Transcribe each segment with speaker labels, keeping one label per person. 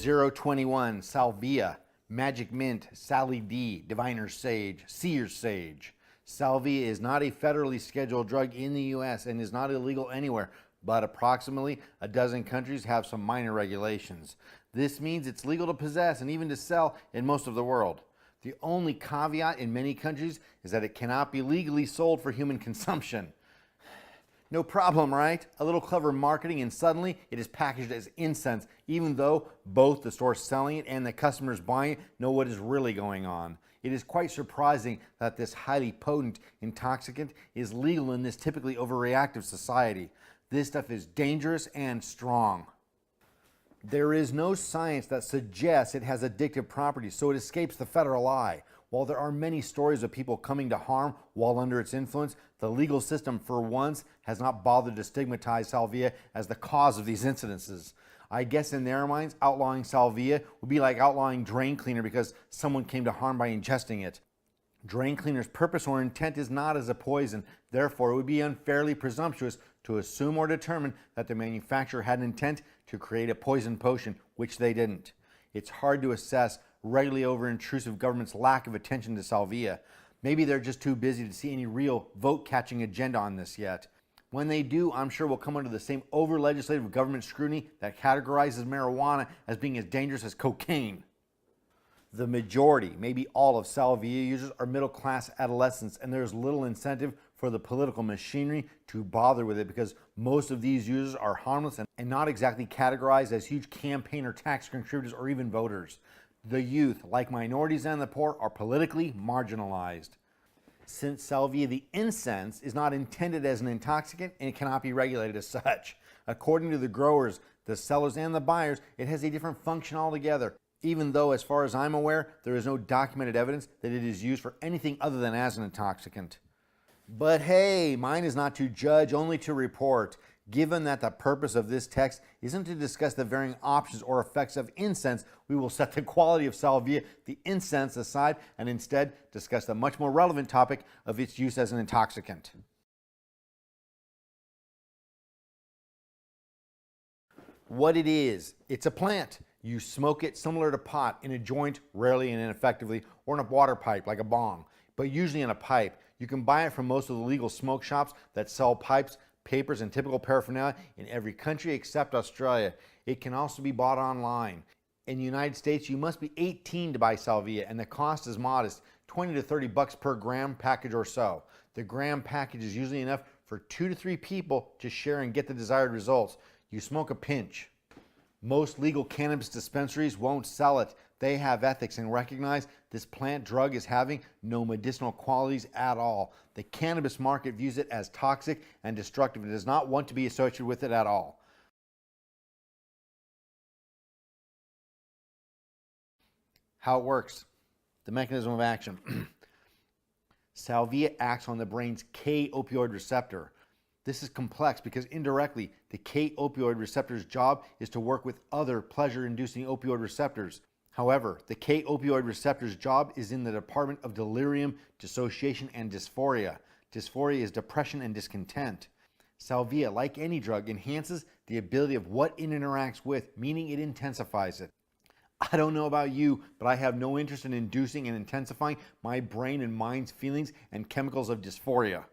Speaker 1: 021, Salvia, Magic Mint, Sally D, Diviner Sage, Seer's Sage. Salvia is not a federally scheduled drug in the US and is not illegal anywhere, but approximately a dozen countries have some minor regulations. This means it's legal to possess and even to sell in most of the world. The only caveat in many countries is that it cannot be legally sold for human consumption. No problem, right? A little clever marketing and suddenly it is packaged as incense, even though both the store selling it and the customers buying it know what is really going on. It is quite surprising that this highly potent intoxicant is legal in this typically overreactive society. This stuff is dangerous and strong. There is no science that suggests it has addictive properties, so it escapes the federal eye. While there are many stories of people coming to harm while under its influence, the legal system for once has not bothered to stigmatize Salvia as the cause of these incidences. I guess in their minds, outlawing Salvia would be like outlawing drain cleaner because someone came to harm by ingesting it. Drain cleaner's purpose or intent is not as a poison, therefore it would be unfairly presumptuous to assume or determine that the manufacturer had an intent to create a poison potion, which they didn't. It's hard to assess regularly over-intrusive government's lack of attention to Salvia. Maybe they're just too busy to see any real vote-catching agenda on this yet. When they do, I'm sure we'll come under the same over-legislative government scrutiny that categorizes marijuana as being as dangerous as cocaine. The majority, maybe all of Salvia users are middle-class adolescents, and there's little incentive for the political machinery to bother with it because most of these users are harmless and not exactly categorized as huge campaign or tax contributors or even voters. The youth, like minorities and the poor, are politically marginalized. Since Salvia, the incense, is not intended as an intoxicant and it cannot be regulated as such. According to the growers, the sellers, and the buyers, it has a different function altogether, even though, as far as I'm aware, there is no documented evidence that it is used for anything other than as an intoxicant. But hey, mine is not to judge, only to report. Given that the purpose of this text isn't to discuss the varying options or effects of incense, we will set the quality of Salvia, the incense, aside and instead discuss the much more relevant topic of its use as an intoxicant. What it is, it's a plant. You smoke it similar to pot in a joint, rarely and ineffectively, or in a water pipe like a bong, but usually in a pipe. You can buy it from most of the legal smoke shops that sell pipes, papers, and typical paraphernalia in every country except Australia. It can also be bought online. In the United States, you must be 18 to buy Salvia, and the cost is modest, 20 to 30 bucks per gram package or so. The gram package is usually enough for 2 to 3 people to share and get the desired results. You smoke a pinch. Most legal cannabis dispensaries won't sell it. They have ethics and recognize this plant drug as having no medicinal qualities at all. The cannabis market views it as toxic and destructive and does not want to be associated with it at all. How it works, the mechanism of action. Salvia acts on the brain's K-opioid receptor. This is complex because indirectly, the K-opioid receptor's job is to work with other pleasure-inducing opioid receptors. However, the K-opioid receptor's job is in the department of delirium, dissociation, and dysphoria. Dysphoria is depression and discontent. Salvia, like any drug, enhances the ability of what it interacts with, meaning it intensifies it. I don't know about you, but I have no interest in inducing and intensifying my brain and mind's feelings and chemicals of dysphoria.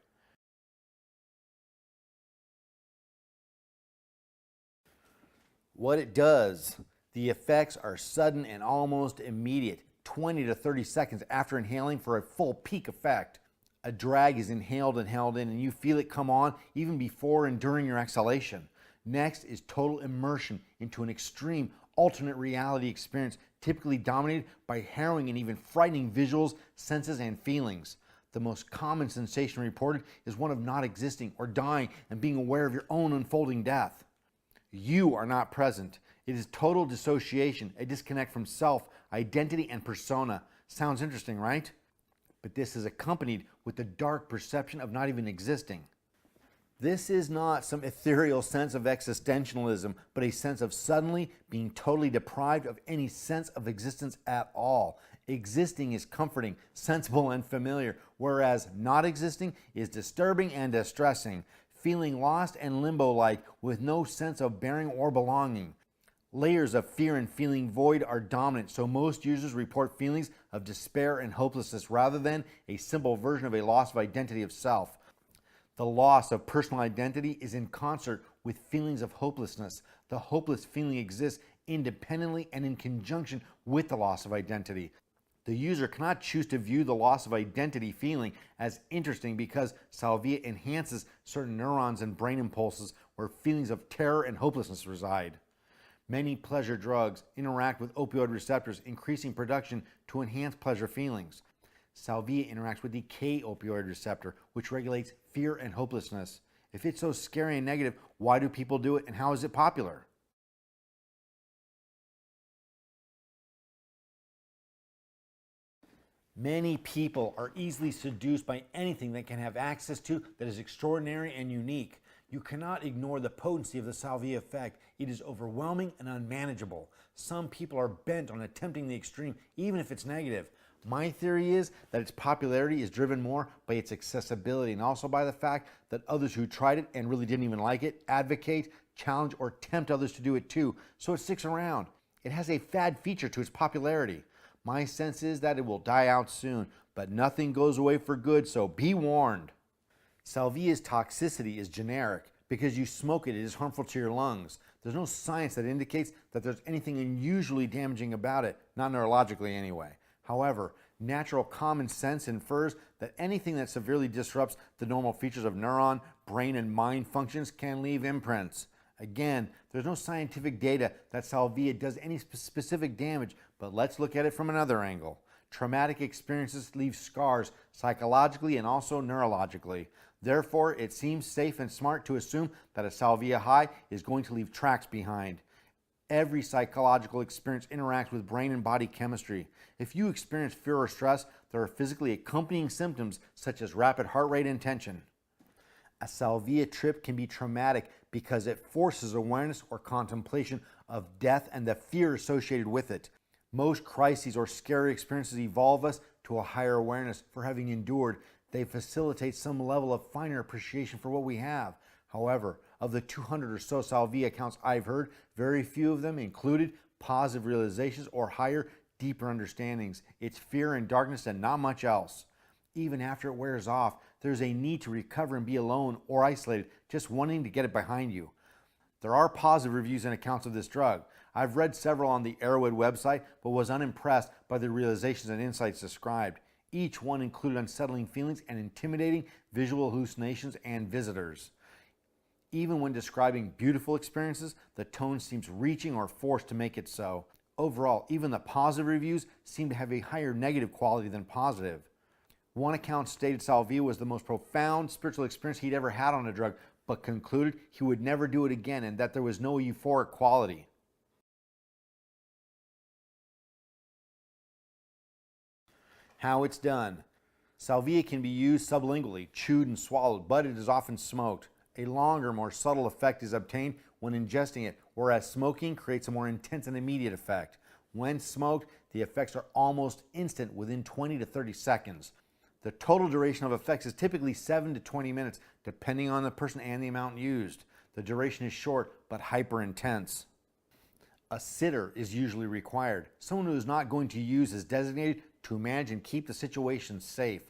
Speaker 1: What it does, the effects are sudden and almost immediate, 20 to 30 seconds after inhaling for a full peak effect. A drag is inhaled and held in, and you feel it come on even before and during your exhalation. Next is total immersion into an extreme alternate reality experience, typically dominated by harrowing and even frightening visuals, senses, and feelings. The most common sensation reported is one of not existing or dying and being aware of your own unfolding death. You are not present. It is total dissociation, a disconnect from self, identity, and persona. Sounds interesting, right? But this is accompanied with the dark perception of not even existing. This is not some ethereal sense of existentialism, but a sense of suddenly being totally deprived of any sense of existence at all. Existing is comforting, sensible, and familiar, whereas not existing is disturbing and distressing, feeling lost and limbo-like with no sense of bearing or belonging. Layers of fear and feeling void are dominant, so most users report feelings of despair and hopelessness rather than a simple version of a loss of identity of self. The loss of personal identity is in concert with feelings of hopelessness. The hopeless feeling exists independently and in conjunction with the loss of identity. The user cannot choose to view the loss of identity feeling as interesting because salvia enhances certain neurons and brain impulses where feelings of terror and hopelessness reside. Many pleasure drugs interact with opioid receptors, increasing production to enhance pleasure feelings. Salvia interacts with the K-opioid receptor, which regulates fear and hopelessness. If it's so scary and negative, why do people do it and how is it popular? Many people are easily seduced by anything they can have access to that is extraordinary and unique. You cannot ignore the potency of the salvia effect. It is overwhelming and unmanageable. Some people are bent on attempting the extreme, even if it's negative. My theory is that its popularity is driven more by its accessibility and also by the fact that others who tried it and really didn't even like it advocate, challenge, or tempt others to do it too, so it sticks around. It has a fad feature to its popularity. My sense is that it will die out soon, but nothing goes away for good, so be warned. Salvia's toxicity is generic. Because you smoke it, it is harmful to your lungs. There's no science that indicates that there's anything unusually damaging about it, not neurologically anyway. However, natural common sense infers that anything that severely disrupts the normal features of neuron, brain, and mind functions can leave imprints. Again, there's no scientific data that salvia does any specific damage, but let's look at it from another angle. Traumatic experiences leave scars psychologically and also neurologically. Therefore, it seems safe and smart to assume that a salvia high is going to leave tracks behind. Every psychological experience interacts with brain and body chemistry. If you experience fear or stress, there are physically accompanying symptoms such as rapid heart rate and tension. A salvia trip can be traumatic because it forces awareness or contemplation of death and the fear associated with it. Most crises or scary experiences evolve us to a higher awareness for having endured. They facilitate some level of finer appreciation for what we have. However, of the 200 or so salvia accounts I've heard, very few of them included positive realizations or higher, deeper understandings. It's fear and darkness and not much else. Even after it wears off, there's a need to recover and be alone or isolated, just wanting to get it behind you. There are positive reviews and accounts of this drug. I've read several on the Arrowhead website, but was unimpressed by the realizations and insights described. Each one included unsettling feelings and intimidating visual hallucinations and visitors. Even when describing beautiful experiences, the tone seems reaching or forced to make it so. Overall, even the positive reviews seem to have a higher negative quality than positive. One account stated salvia was the most profound spiritual experience he'd ever had on a drug, but concluded he would never do it again and that there was no euphoric quality. How it's done. Salvia can be used sublingually, chewed and swallowed, but it is often smoked. A longer, more subtle effect is obtained when ingesting it, whereas smoking creates a more intense and immediate effect. When smoked, the effects are almost instant within 20 to 30 seconds. The total duration of effects is typically 7 to 20 minutes, depending on the person and the amount used. The duration is short, but hyper intense. A sitter is usually required. Someone who is not going to use is designated to manage and keep the situation safe.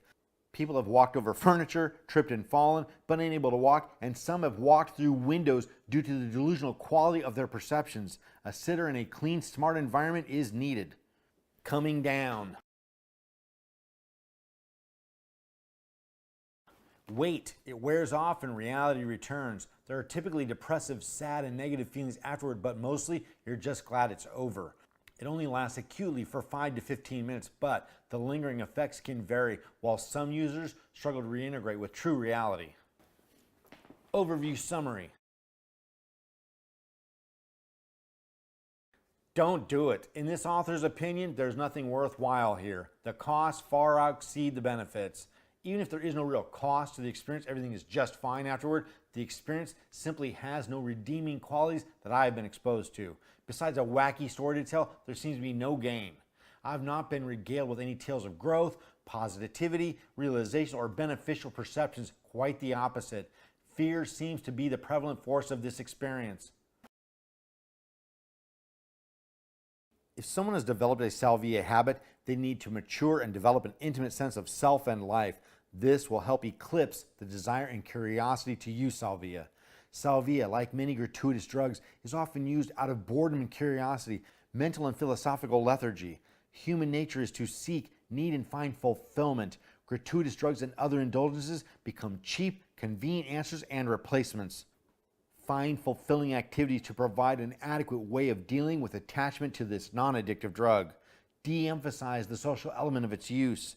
Speaker 1: People have walked over furniture, tripped and fallen, but unable to walk, and some have walked through windows due to the delusional quality of their perceptions. A sitter in a clean, smart environment is needed. Coming down. Wait, it wears off and reality returns. There are typically depressive, sad, and negative feelings afterward, but mostly you're just glad it's over. It only lasts acutely for 5 to 15 minutes, but the lingering effects can vary, while some users struggle to reintegrate with true reality. Overview summary. Don't do it. In this author's opinion, there's nothing worthwhile here. The costs far exceed the benefits. Even if there is no real cost to the experience, everything is just fine afterward. The experience simply has no redeeming qualities that I have been exposed to. Besides a wacky story to tell, there seems to be no gain. I've not been regaled with any tales of growth, positivity, realization, or beneficial perceptions. Quite the opposite. Fear seems to be the prevalent force of this experience. If someone has developed a Salvia habit, they need to mature and develop an intimate sense of self and life. This will help eclipse the desire and curiosity to use Salvia. Salvia, like many gratuitous drugs, is often used out of boredom and curiosity, mental and philosophical lethargy. Human nature is to seek, need, and find fulfillment. Gratuitous drugs and other indulgences become cheap, convenient answers and replacements. Find fulfilling activities to provide an adequate way of dealing with attachment to this non-addictive drug. De-emphasize the social element of its use.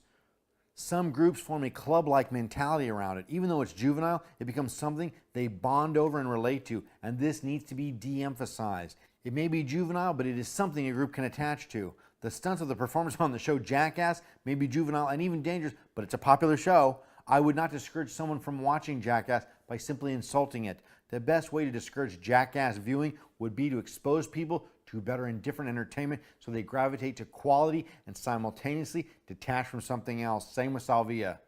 Speaker 1: Some groups form a club-like mentality around it. Even though it's juvenile, it becomes something they bond over and relate to, and this needs to be de-emphasized. It may be juvenile, but it is something a group can attach to. The stunts of the performers on the show Jackass may be juvenile and even dangerous, but it's a popular show. I would not discourage someone from watching Jackass by simply insulting it. The best way to discourage Jackass viewing would be to expose people to better and different entertainment so they gravitate to quality and simultaneously detach from something else. Same with Salvia.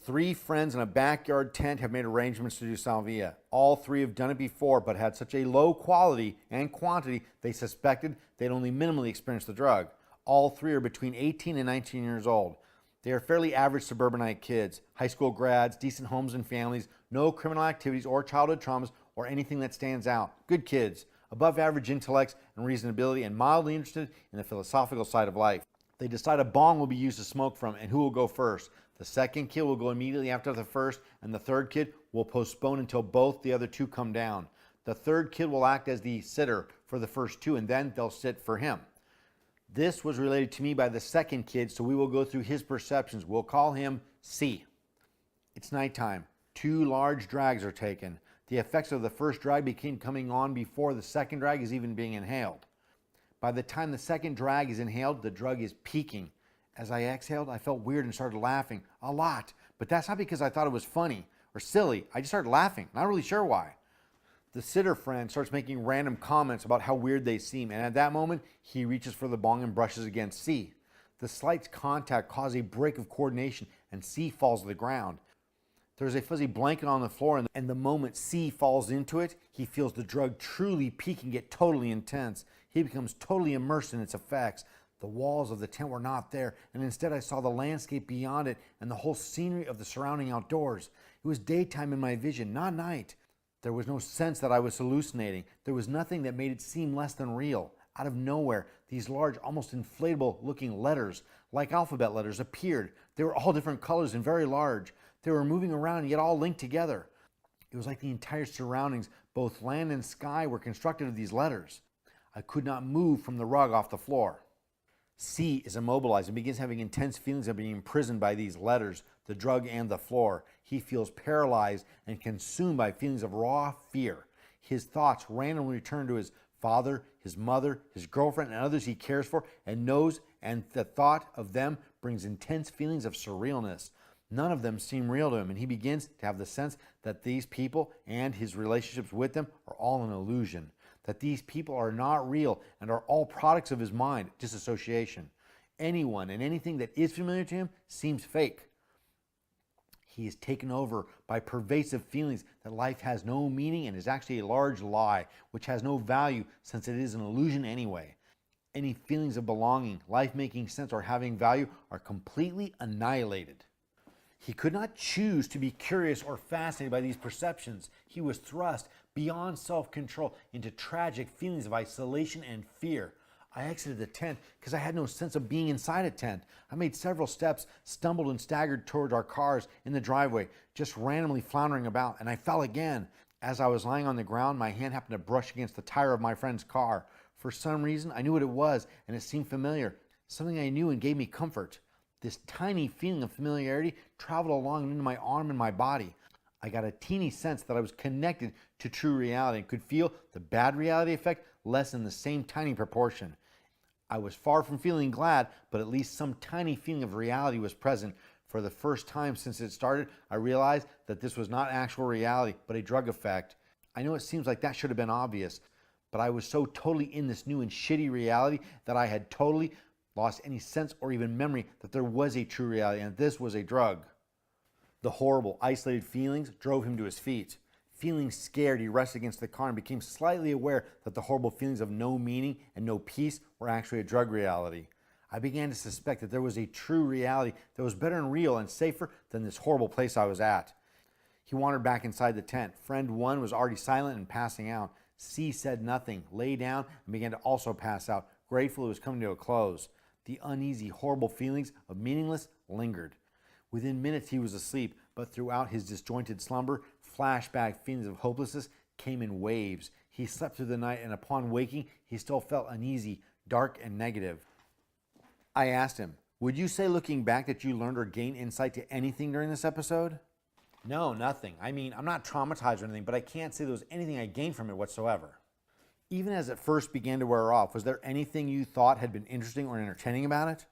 Speaker 1: 3 friends in a backyard tent have made arrangements to do Salvia. All 3 have done it before, but had such a low quality and quantity they suspected they'd only minimally experienced the drug. All 3 are between 18 and 19 years old. They are fairly average suburbanite kids, high school grads, decent homes and families, no criminal activities or childhood traumas or anything that stands out. Good kids, above average intellects and reasonability, and mildly interested in the philosophical side of life. They decide a bong will be used to smoke from and who will go first. The second kid will go immediately after the first, and the third kid will postpone until both the other 2 come down. The third kid will act as the sitter for the first 2, and then they'll sit for him. This was related to me by the second kid, so we will go through his perceptions. We'll call him C. It's nighttime. 2 large drags are taken. The effects of the first drag begin coming on before the second drag is even being inhaled. By the time the second drag is inhaled, the drug is peaking. As I exhaled, I felt weird and started laughing a lot. But that's not because I thought it was funny or silly. I just started laughing, not really sure why. The sitter friend starts making random comments about how weird they seem, and at that moment, he reaches for the bong and brushes against C. The slight contact causes a break of coordination, and C falls to the ground. There's a fuzzy blanket on the floor, and the moment C falls into it, he feels the drug truly peak and get totally intense. He becomes totally immersed in its effects. The walls of the tent were not there, and instead I saw the landscape beyond it and the whole scenery of the surrounding outdoors. It was daytime in my vision, not night. There was no sense that I was hallucinating. There was nothing that made it seem less than real. Out of nowhere, these large, almost inflatable-looking letters, like alphabet letters, appeared. They were all different colors and very large. They were moving around, yet all linked together. It was like the entire surroundings, both land and sky, were constructed of these letters. I could not move from the rug off the floor. C is immobilized and begins having intense feelings of being imprisoned by these letters, the drug and the floor. He feels paralyzed and consumed by feelings of raw fear. His thoughts randomly return to his father, his mother, his girlfriend, and others he cares for and knows, and the thought of them brings intense feelings of surrealness. None of them seem real to him, and he begins to have the sense that these people and his relationships with them are all an illusion, that these people are not real and are all products of his mind, disassociation. Anyone and anything that is familiar to him seems fake. He is taken over by pervasive feelings that life has no meaning and is actually a large lie, which has no value since it is an illusion anyway. Any feelings of belonging, life making sense, or having value are completely annihilated. He could not choose to be curious or fascinated by these perceptions. He was thrust beyond self-control into tragic feelings of isolation and fear. I exited the tent because I had no sense of being inside a tent. I made several steps, stumbled and staggered towards our cars in the driveway, just randomly floundering about, and I fell again. As I was lying on the ground, my hand happened to brush against the tire of my friend's car. For some reason, I knew what it was, and it seemed familiar, something I knew and gave me comfort. This tiny feeling of familiarity traveled along into my arm and my body. I got a teeny sense that I was connected to true reality and could feel the bad reality effect lessen in the same tiny proportion. I was far from feeling glad, but at least some tiny feeling of reality was present. For the first time since it started, I realized that this was not actual reality, but a drug effect. I know it seems like that should have been obvious, but I was so totally in this new and shitty reality that I had totally lost any sense or even memory that there was a true reality and this was a drug. The horrible, isolated feelings drove him to his feet. Feeling scared, he rested against the car and became slightly aware that the horrible feelings of no meaning and no peace were actually a drug reality. I began to suspect that there was a true reality that was better and real and safer than this horrible place I was at. He wandered back inside the tent. Friend 1 was already silent and passing out. C said nothing, lay down, and began to also pass out, grateful it was coming to a close. The uneasy, horrible feelings of meaningless lingered. Within minutes he was asleep, but throughout his disjointed slumber, flashback feelings of hopelessness came in waves. He slept through the night, and upon waking, he still felt uneasy, dark, and negative. I asked him, would you say looking back that you learned or gained insight to anything during this episode? No, nothing. I mean, I'm not traumatized or anything, but I can't say there was anything I gained from it whatsoever. Even as it first began to wear off, was there anything you thought had been interesting or entertaining about it?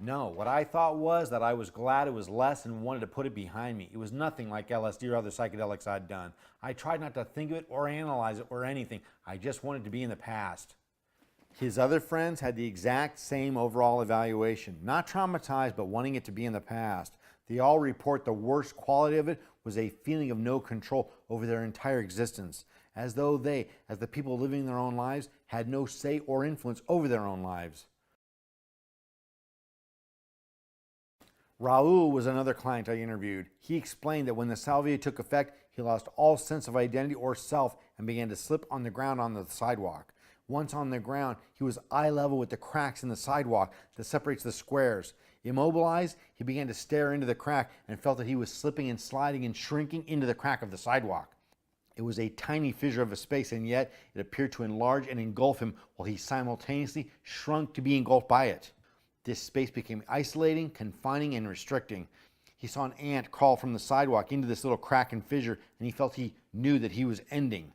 Speaker 1: No, what I thought was that I was glad it was less and wanted to put it behind me. It was nothing like LSD or other psychedelics I'd done. I tried not to think of it or analyze it or anything. I just wanted to be in the past. His other friends had the exact same overall evaluation. Not traumatized, but wanting it to be in the past. They all report the worst quality of it was a feeling of no control over their entire existence, as though they, as the people living their own lives, had no say or influence over their own lives. Raul was another client I interviewed. He explained that when the salvia took effect, he lost all sense of identity or self and began to slip on the ground on the sidewalk. Once on the ground, he was eye level with the cracks in the sidewalk that separates the squares. Immobilized, he began to stare into the crack and felt that he was slipping and sliding and shrinking into the crack of the sidewalk. It was a tiny fissure of a space, and yet it appeared to enlarge and engulf him while he simultaneously shrunk to be engulfed by it. This space became isolating, confining, and restricting. He saw an ant crawl from the sidewalk into this little crack and fissure, and he felt he knew that he was ending.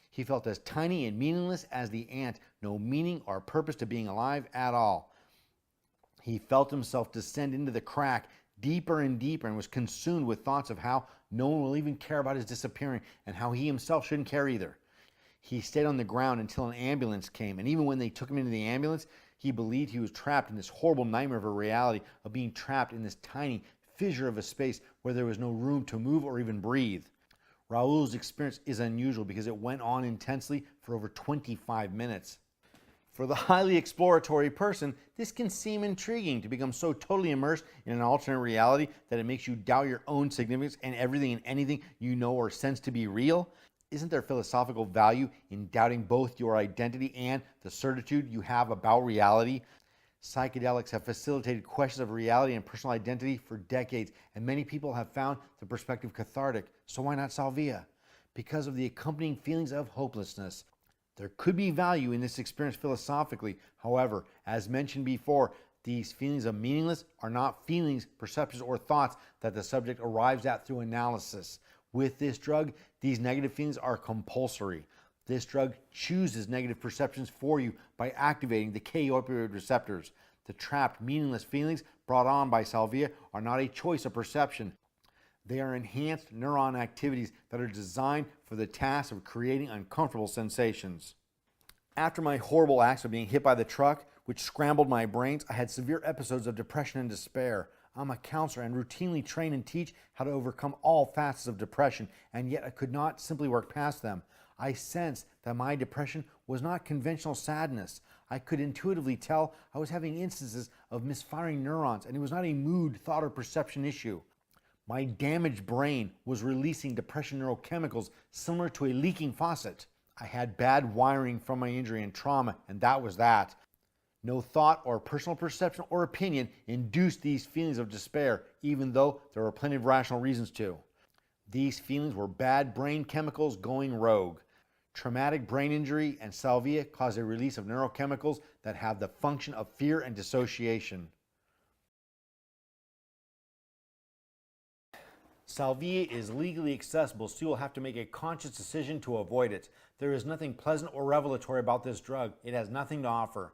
Speaker 1: He felt as tiny and meaningless as the ant, no meaning or purpose to being alive at all. He felt himself descend into the crack deeper and deeper and was consumed with thoughts of how no one will even care about his disappearing and how he himself shouldn't care either. He stayed on the ground until an ambulance came, and even when they took him into the ambulance, he believed he was trapped in this horrible nightmare of a reality of being trapped in this tiny fissure of a space where there was no room to move or even breathe. Raul's experience is unusual because it went on intensely for over 25 minutes. For the highly exploratory person, this can seem intriguing to become so totally immersed in an alternate reality that it makes you doubt your own significance and everything and anything you know or sense to be real. Isn't there philosophical value in doubting both your identity and the certitude you have about reality? Psychedelics have facilitated questions of reality and personal identity for decades, and many people have found the perspective cathartic. So why not Salvia? Because of the accompanying feelings of hopelessness. There could be value in this experience philosophically. However, as mentioned before, these feelings of meaningless are not feelings, perceptions, or thoughts that the subject arrives at through analysis. With this drug, these negative feelings are compulsory. This drug chooses negative perceptions for you by activating the K-opioid receptors. The trapped, meaningless feelings brought on by Salvia are not a choice of perception. They are enhanced neuron activities that are designed for the task of creating uncomfortable sensations. After my horrible acts of being hit by the truck, which scrambled my brains, I had severe episodes of depression and despair. I'm a counselor and routinely train and teach how to overcome all facets of depression, and yet I could not simply work past them. I sensed that my depression was not conventional sadness. I could intuitively tell I was having instances of misfiring neurons, and it was not a mood, thought, or perception issue. My damaged brain was releasing depression neurochemicals similar to a leaking faucet. I had bad wiring from my injury and trauma, and that was that. No thought or personal perception or opinion induced these feelings of despair, even though there were plenty of rational reasons to. These feelings were bad brain chemicals going rogue. Traumatic brain injury and salvia cause a release of neurochemicals that have the function of fear and dissociation. Salvia is legally accessible, so you will have to make a conscious decision to avoid it. There is nothing pleasant or revelatory about this drug. It has nothing to offer.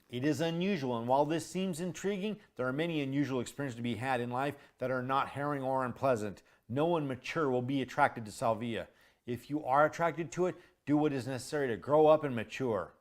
Speaker 1: It is unusual, and while this seems intriguing, there are many unusual experiences to be had in life that are not harrowing or unpleasant. No one mature will be attracted to Salvia. If you are attracted to it, do what is necessary to grow up and mature.